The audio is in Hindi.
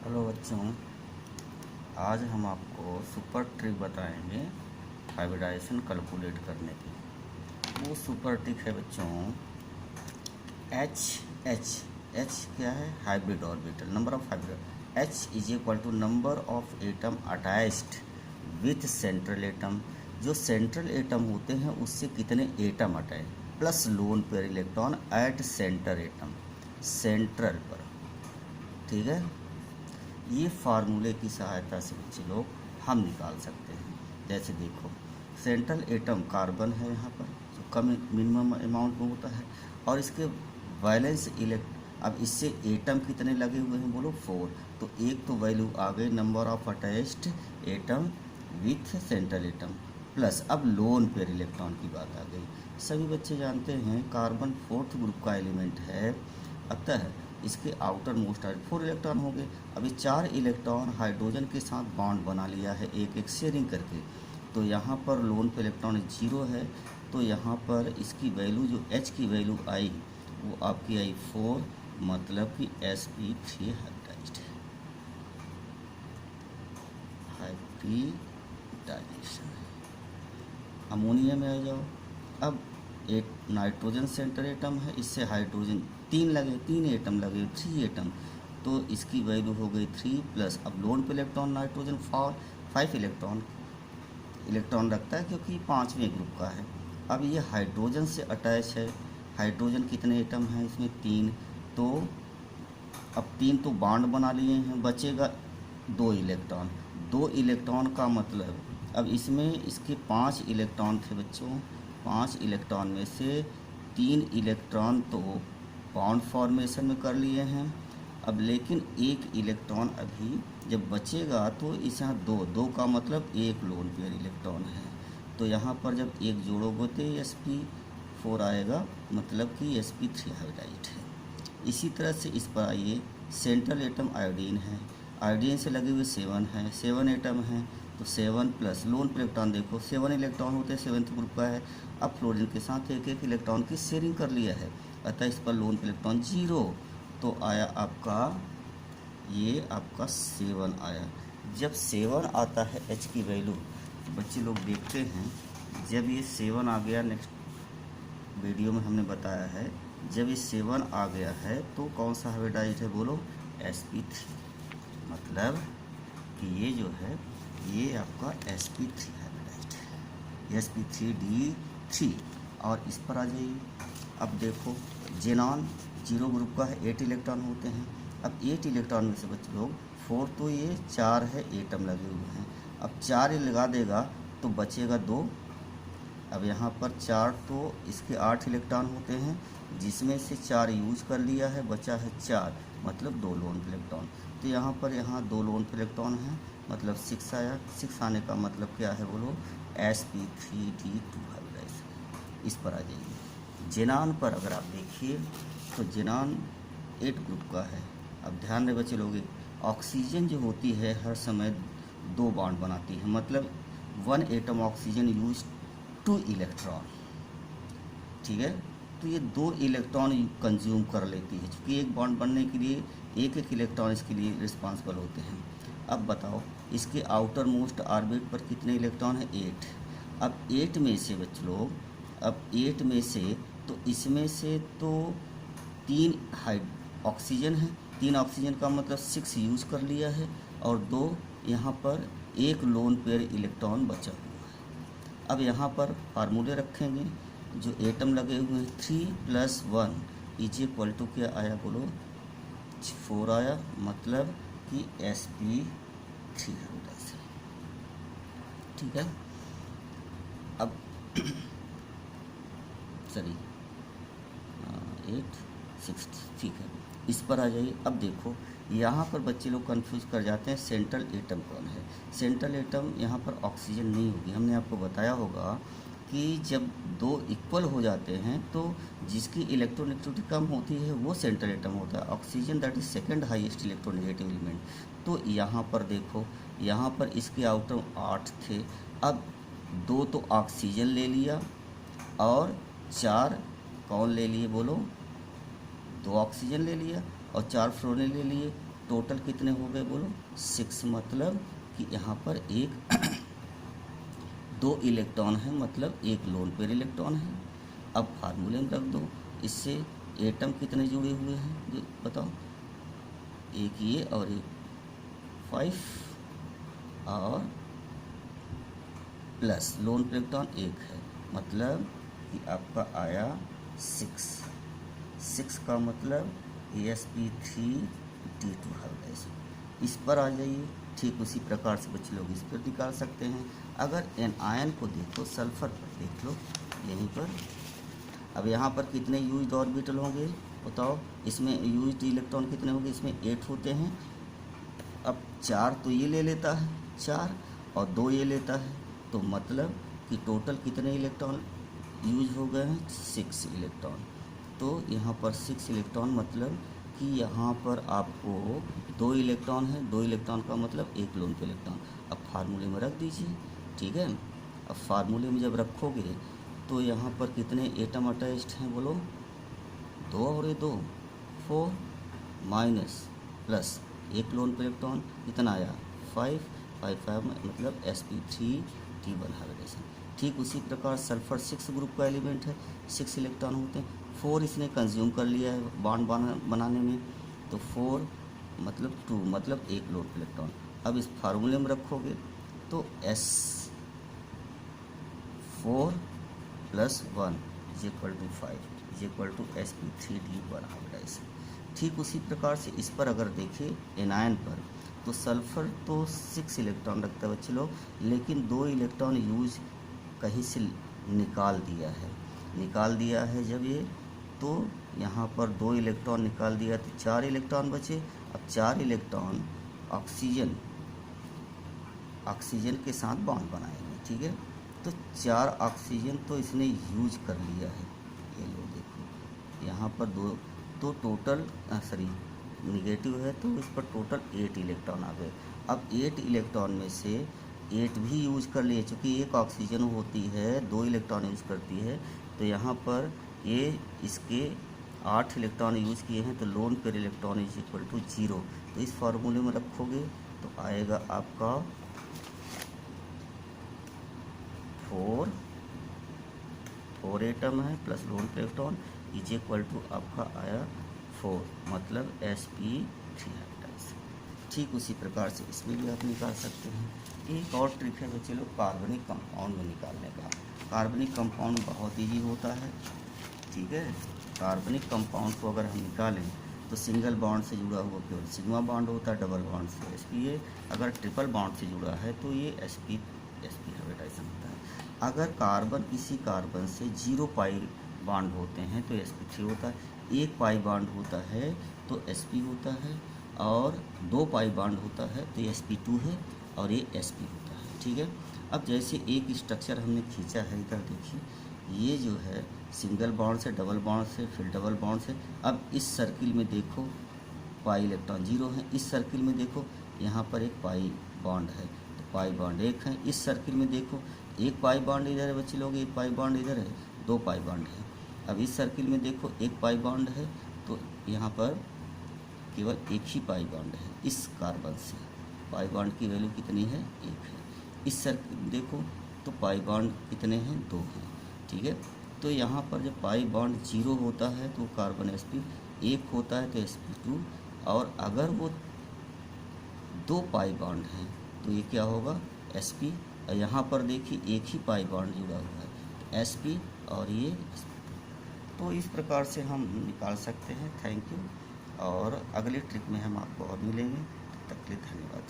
हेलो बच्चों, आज हम आपको सुपर ट्रिक बताएंगे हाइब्रिडाइजेशन कैलकुलेट करने की। वो सुपर ट्रिक है बच्चों एच एच एच क्या है? Hybrid orbital, number of hybrid. H is equal to number of atom attached with central atom. जो सेंट्रल एटम होते हैं उससे कितने atom attach, plus lone pair electron at centre atom, central पर। ठीक है, ये फार्मूले की सहायता से बच्चे लोग हम निकाल सकते हैं। जैसे देखो, सेंट्रल एटम कार्बन है यहाँ पर, जो कम मिनिमम अमाउंट में होता है, और इसके वैलेंस अब इससे एटम कितने लगे हुए हैं बोलो? 4। तो एक तो वैल्यू आ गई number of attached atom with central atom, plus अब लोन पेयर इलेक्ट्रॉन की बात आ गई। सभी बच्चे जानते हैं कार्बन फोर्थ ग्रुप का एलिमेंट है, अतः इसके आउटर मोस्ट 4 इलेक्ट्रॉन हो गए। अभी 4 इलेक्ट्रॉन हाइड्रोजन के साथ बॉन्ड बना लिया है एक एक शेयरिंग करके, तो यहाँ पर लोन पे इलेक्ट्रॉन 0 है, तो यहाँ पर इसकी वैल्यू जो H की वैल्यू आई वो आपकी आई 4, मतलब कि sp3 हाइब्रिडाइज्ड है, हाइब्रिडाइजेशन। अमोनिया में आ जाओ, अब एक नाइट्रोजन सेंटर एटम है, इससे हाइड्रोजन 3 एटम लगे, 3 एटम, तो इसकी वैल्यू हो गई 3 प्लस अब लोन पे इलेक्ट्रॉन नाइट्रोजन 5 इलेक्ट्रॉन रखता है क्योंकि 5वें ग्रुप का है। अब ये हाइड्रोजन से अटैच है, हाइड्रोजन कितने एटम हैं इसमें? 3, तो अब 3 तो बॉन्ड बना लिए हैं, बचेगा 2 इलेक्ट्रॉन। 2 इलेक्ट्रॉन का मतलब अब इसमें इसके 5 इलेक्ट्रॉन थे बच्चों, 5 इलेक्ट्रॉन में से 3 इलेक्ट्रॉन तो बॉन्ड फॉर्मेशन में कर लिए हैं। अब लेकिन एक इलेक्ट्रॉन अभी जब बचेगा तो इस यहाँ 2 का मतलब एक लोन पेयर इलेक्ट्रॉन है, तो यहाँ पर जब एक जोड़ोगे तो sp4 आएगा, मतलब कि sp3 हाइब्रिडाइज्ड है। इसी तरह से इस पर आइए, सेंट्रल एटम आयोडीन है, आयोडीन से लगे हुए 7 हैं, 7 एटम हैं, तो 7 प्लस लोन पे इलेक्ट्रॉन देखो 7 इलेक्ट्रॉन होते हैं, 7th ग्रुप का है। अब फ्लोरीन के साथ एक एक इलेक्ट्रॉन की शेयरिंग कर लिया है, अतः इस पर लोन पे इलेक्ट्रॉन 0, तो आया आपका ये आपका 7 आया। जब 7 आता है H की वैल्यू, तो बच्चे लोग देखते हैं जब ये 7 आ गया, नेक्स्ट वीडियो में हमने बताया है, जब ये 7 आ गया है तो कौन सा हाइब्रिडाइज्ड है बोलो? sp3, मतलब कि ये जो है ये आपका sp3 हाइब्रिडाइज्ड है, sp3d3। और इस पर आ जाइए, अब देखो जेनॉन 0 ग्रुप का है, 8 इलेक्ट्रॉन होते हैं। अब 8 इलेक्ट्रॉन में से बच्चे लोग 4 तो ये 4 है, एटम लगे हुए हैं, अब 4 लगा देगा तो बचेगा 2। अब यहाँ पर 4 तो इसके 8 इलेक्ट्रॉन होते हैं, जिसमें से 4 यूज कर लिया है, बचा है 4, मतलब 2 लोन इलेक्ट्रॉन। तो यहाँ पर 2 लोन इलेक्ट्रॉन हैं, मतलब 6 आया। 6 आने का मतलब क्या है बोलो? sp3d2 hybridisation. इस पर आ जाइए, जेनान पर अगर आप देखिए तो जेनान 8 ग्रुप का है। अब ध्यान रहे बच्चे लोग, ऑक्सीजन जो होती है हर समय 2 बॉन्ड बनाती है, मतलब 1 एटम ऑक्सीजन यूज 2 इलेक्ट्रॉन। ठीक है, तो ये 2 इलेक्ट्रॉन कंज्यूम कर लेती है, क्योंकि एक बॉन्ड बनने के लिए एक एक इलेक्ट्रॉन इसके लिए रिस्पॉन्सिबल होते हैं। अब बताओ इसके आउटर मोस्ट ऑर्बिट पर कितने इलेक्ट्रॉन है? 8। अब 8 में से बच्चे लोग, अब 8 में से तो इसमें से तो 3 ऑक्सीजन है, 3 ऑक्सीजन का मतलब 6 यूज कर लिया है, और 2 यहाँ पर एक लोन पेयर इलेक्ट्रॉन बचा हुआ है। अब यहाँ पर फार्मूले रखेंगे, जो एटम लगे हुए हैं 3 + 1 इज इक्वल टू क्या आया बोलो? 4 आया, मतलब कि sp3 हाइब्रिडाइजेशन। ठीक है, अब सॉरी 8 6, ठीक है, इस पर आ जाइए। अब देखो यहाँ पर बच्चे लोग कंफ्यूज कर जाते हैं, सेंट्रल एटम कौन है? सेंट्रल एटम यहाँ पर ऑक्सीजन नहीं होगी। हमने आपको बताया होगा कि जब 2 इक्वल हो जाते हैं तो जिसकी इलेक्ट्रोनेगेटिविटी कम होती है वो सेंट्रल एटम होता है। Oxygen that is second highest electronegative element. तो यहाँ पर देखो, यहाँ पर इसके आउटर 8 थे, अब 2 तो ऑक्सीजन ले लिया और 4 कौन ले लिए बोलो? 2 ऑक्सीजन ले लिया और 4 फ्लोरीन ले लिए, टोटल कितने हो गए बोलो 6, मतलब कि यहाँ पर एक 2 इलेक्ट्रॉन है, मतलब एक लोन पेयर इलेक्ट्रॉन है। अब फार्मूले में रख दो, इससे एटम कितने जुड़े हुए हैं ये बताओ, एक ये और एक 5 और प्लस लोन पेयर इलेक्ट्रॉन एक है, मतलब कि आपका आया 6 का मतलब sp3d2 है। इस पर आ जाइए, ठीक उसी प्रकार से बच्चे लोग इस पर निकाल सकते हैं। अगर एनायन को देखो, सल्फर पर देख लो यहीं पर, अब यहाँ पर कितने यूज्ड ऑर्बिटल होंगे बताओ, इसमें यूज्ड इलेक्ट्रॉन कितने होंगे, इसमें 8 होते हैं। अब 4 तो ये ले लेता है 4 और 2 ये लेता है, तो मतलब कि टोटल कितने इलेक्ट्रॉन यूज हो गए हैं 6 इलेक्ट्रॉन। तो यहाँ पर 6 इलेक्ट्रॉन, मतलब कि यहाँ पर आपको 2 इलेक्ट्रॉन है, 2 इलेक्ट्रॉन का मतलब एक लोन पे इलेक्ट्रॉन। अब फार्मूले में रख दीजिए, ठीक है। अब फार्मूले में जब रखोगे तो यहाँ पर कितने एटम अटैच्ड हैं बोलो, 2 और ये 2 4 माइनस प्लस एक लोन पे इलेक्ट्रॉन कितना आया 5 मतलब sp3d1 हाइब्रिडेशन। ठीक उसी प्रकार सल्फर 6 ग्रुप का एलिमेंट है, 6 इलेक्ट्रॉन होते हैं, 4 इसने कंज्यूम कर लिया है बॉन्ड बनाने में, तो 4 मतलब 2 मतलब एक लोन पे इलेक्ट्रॉन। अब इस फार्मूले में रखोगे तो S4 + 1 = 5 = sp3d1 हाइब्रिडेशन। ठीक उसी प्रकार से इस पर अगर देखें एनायन पर, तो सल्फर तो 6 इलेक्ट्रॉन रखता है बच्चे लोग, लेकिन 2 इलेक्ट्रॉन यूज कहीं से निकाल दिया है जब ये, तो यहाँ पर 2 इलेक्ट्रॉन निकाल दिया तो 4 इलेक्ट्रॉन बचे। अब 4 इलेक्ट्रॉन ऑक्सीजन के साथ बॉन्ड बनाएंगे, ठीक है। तो 4 ऑक्सीजन तो इसने यूज कर लिया है, ये लो देखो यहाँ पर 2, तो टोटल निगेटिव है तो इस पर टोटल 8 इलेक्ट्रॉन आ गए। अब 8 इलेक्ट्रॉन में से 8 भी यूज कर लिए, चूँकि एक ऑक्सीजन होती है 2 इलेक्ट्रॉन यूज करती है, तो यहाँ पर ये इसके 8 इलेक्ट्रॉन यूज किए हैं, तो लोन पेयर इलेक्ट्रॉन = 0। तो इस फार्मूले में रखोगे तो आएगा आपका 4 एटम है प्लस लोन पेयर इलेक्ट्रॉन = आपका आया 4 मतलब sp3 हाइब्रिडाइजेशन। ठीक उसी प्रकार से इसमें भी आप निकाल सकते हैं। एक और ट्रिक है बच्चे लोग कार्बनिक कंपाउंड में निकालने का। कार्बनिक कंपाउंड बहुत ईजी होता है, ठीक है। कार्बनिक कंपाउंड को अगर हम निकालें तो सिंगल बॉन्ड से जुड़ा हुआ केवल सिग्मा बॉन्ड होता है, डबल बॉन्ड से spa, अगर ट्रिपल बॉन्ड से जुड़ा है तो ये sp हाइब्रिडाइजेशन होता है। अगर कार्बन किसी कार्बन से 0 पाई बॉन्ड होते हैं तो sp3 होता है, 1 पाई बॉन्ड होता है तो sp होता है, और 2 पाई बॉन्ड होता है तो ये sp2 है और ये sp होता है, ठीक है। अब जैसे एक स्ट्रक्चर हमने खींचा है, इधर देखिए, ये जो है सिंगल बॉन्ड से डबल बॉन्ड से फिर डबल बॉन्ड से, अब इस सर्किल में देखो पाई इलेक्ट्रॉन 0 है, इस सर्किल में देखो यहाँ पर एक पाई बॉन्ड है तो पाई बॉन्ड 1 है, इस सर्किल में देखो एक पाई बॉन्ड इधर है बच्चे लोग, एक पाई बॉन्ड इधर है, 2 पाई बॉन्ड है। अब इस सर्किल में देखो एक पाई बॉन्ड है तो यहाँ पर केवल एक ही पाई बॉन्ड है, इस कार्बन से पाई बॉन्ड की वैल्यू कितनी है 1 है। इस सर्किल देखो तो पाई बॉन्ड कितने हैं 2 हैं, ठीक है। तो यहाँ पर जब पाई बॉन्ड 0 होता है तो कार्बन sp 1 होता है तो sp2, और अगर वो 2 पाई बॉन्ड हैं तो ये क्या होगा sp, और यहाँ पर देखिए एक ही पाई बॉन्ड जुड़ा हुआ है तो sp और ये sp2। तो इस प्रकार से हम निकाल सकते हैं। थैंक यू, और अगले ट्रिक में हम आपको और मिलेंगे, तब तक के लिए धन्यवाद।